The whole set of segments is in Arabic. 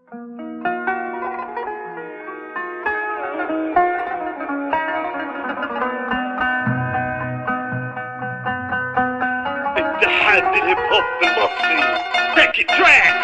اتحاد الهيب هوب المصري تاكي تراك.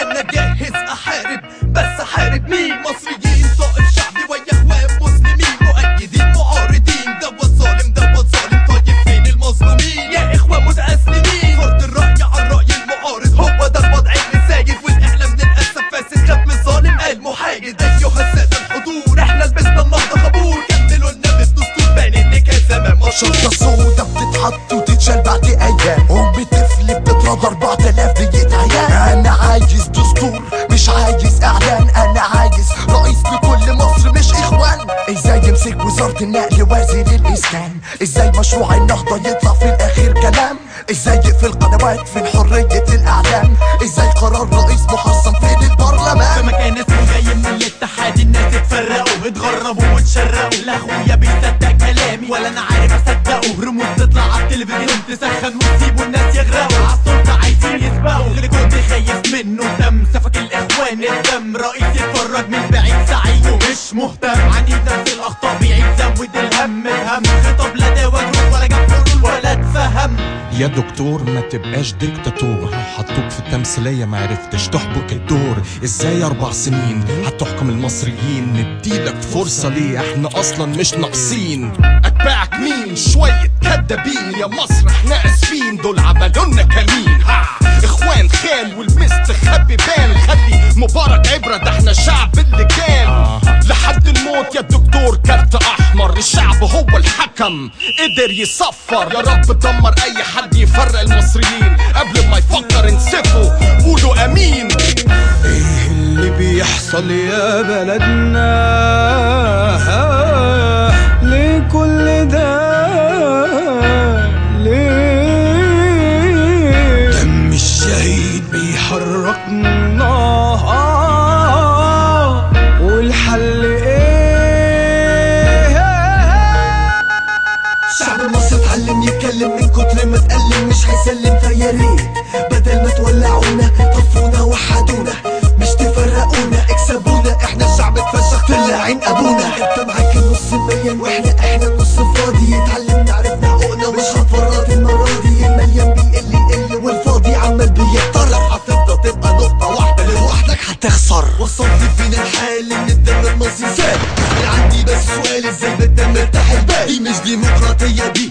انا جاهز احارب، بس احارب مين؟ مصريين طائف شعبي ويا اخوان مسلمين، مؤيدين معارضين، دوت ظالم دوت ظالم، طيب فين المظلومين؟ يا اخوان متأسلمين، فرض الرأي على الرأي المعارض هو ده الوضع السائد، والاعلام للاسف فاسد خاف من الظالم قال محايد. ايها السادة الحضور احنا لبسنا النهضة خبور، كملوا لنا بالدستور بان ان كان زمان مشهور. شرطة سودا بتتحط وتتشال بعد ايام، ام طفل بتضرب 4000 دقيقة عيان. انا عايز دستور مش عايز اعلان، انا عايز رئيس لكل مصر مش اخوان. ازاي يمسك وزارة النقل وزير الاسكان؟ ازاي مشروع النهضة يطلع في الاخر كلام؟ ازاي يقفل قنوات في حرية الاعلام؟ ازاي قرار رئيس محصن في البرلمان؟ في مكان اسمه جاي من الاتحاد الناس اتفرقوا اتغربوا واتشرقوا، لا اخويا بيصدق كلامي ولا انا عارف اصدقه. رموز تطلع على التلفزيون تسخن وتسيبوا الناس يغرقوا، عالسلطة عايزين يسبقوا اللي كنت خايف منه دم سفك الاخوان الدم. رئيس يتفرج من بعيد سعيد ومش مهتم، عنيد نفس الاخطاء بيعيد زود الهم الهم. خطاب لا داوى جروب ولا جاب حلول ولا اتفهم. يا دكتور ما تبقاش ديكتاتور، حطوك في التمثيلية معرفتش تحبك الدور. ازاي 4 سنين هتحكم المصريين؟ نديلك فرصة ليه؟ احنا اصلا مش ناقصين. اتباعك مين؟ شوية كدابين يا مصر احنا اسفين، دول عملولنا كمين. اخوان خان والمستخبي بان، خلي مبارك عبرة ده احنا شعب اللي كان لحد الموت. يا دكتور كارت احمر، الشعب هو الحكم قدر يصفر. يا رب دمر اي حد يفرق المصريين قبل ما يفكر انسفوا، قولوا امين. ايه اللي بيحصل يا بلدنا؟ ليه كل ده؟ ليه دم الشهيد بيحركنا؟ والحل ايه؟ شعب مصر اتعلم يتكلم من كتر ما اتألم، مش هيسلم فيا ريت بدل ما تولعونا طفونا وحدونا، مش تفرقونا اكسبونا. احنا الشعب اتفشخ طلع عين ابونا، انت معاك النص مليان واحنا النص فاضي. اتعلم نعرف حقوقنا مش هنفرط المراضي، المليان بيقل يقل والفاضي عمال بيكتر. هتفضل تبقى نقطة واحدة لوحدك هتخسر. وصلت بينا الحال ان الدم المصري سال. انا عندي بس سؤال، ازاي بالدم ارتاح البال؟ دي مش ديمقراطية، دي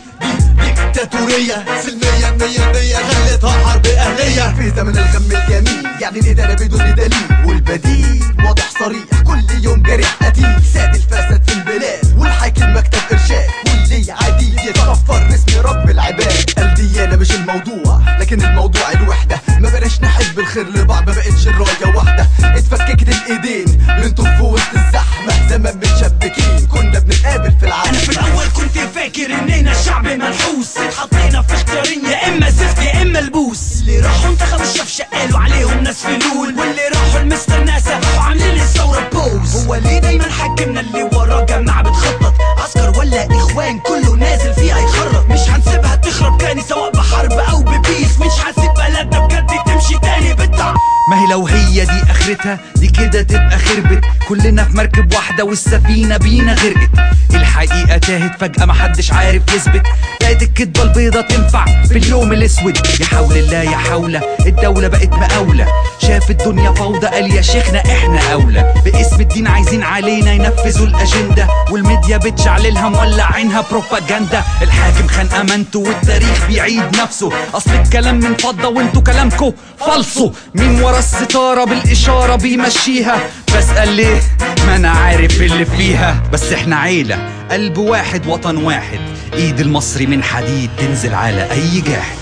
ديكتاتورية سلمية 100%، خليتها حرب اهلية. في زمن الغم الجميل يعني الادارة بدون دليل، والبديل واضح صريح كل يوم جريح قتيل. ساد الفساد في البلاد والحاكم مكتب ارشاد، واللي عديل يتغفر باسم رب العباد. الديانة مش الموضوع لكن الموضوع الوحدة، ما بقاش نحب الخير لبعض، ما بقتش الراية واحدة. اتفككت الايدين بنطف في وسط الزحمة، زمان متشبكين كنا بنتقابل في العالم. انا في الاول كنت فاكر اننا شعب منحوس، اتحطينا في اختيارين يا اما زفت يا اما البوس. اللي راحوا انتخبوا الشفشة قالوا عليهم ناس فلول، واللي راحوا المستر ناسا راحوا عاملين الثورة بوز. هو ليه دايما حكمنا اللي وراه جماعة بتخطط؟ عسكر ولا اخوان كله نازل فيها يخرط. مش هنسيبها تخرب تاني سواء بحرب او ببيس، مش هنسيب بلدنا بجد تمشي تاني بالطعم. ما هي لو هي دي اخرتها دي كده تبقى خربت. كلنا في مركب واحدة والسفينة بينا غرقت. الحقيقة تاهت فجأة محدش عارف يثبت، بقت الكدبة البيضة تنفع في اليوم الاسود. يا حول الله يا حولة الدولة بقت مقاولة، شاف الدنيا فوضى قال يا شيخنا احنا اولى. باسم الدين عايزين علينا ينفذوا الاجندة، والميديا بتشعللها مولع عينها بروباجندا. الحاكم خان امانته والتاريخ بيعيد نفسه، اصل الكلام من فضة وانتوا كلامكو فالصو. مين ورا الستارة بالاشارة بيمشيها؟ بسأل ليه؟ ما انا عارف اللي فيها. بس احنا عيلة قلب واحد وطن واحد، ايد المصري من حديد تنزل على اي جاحد.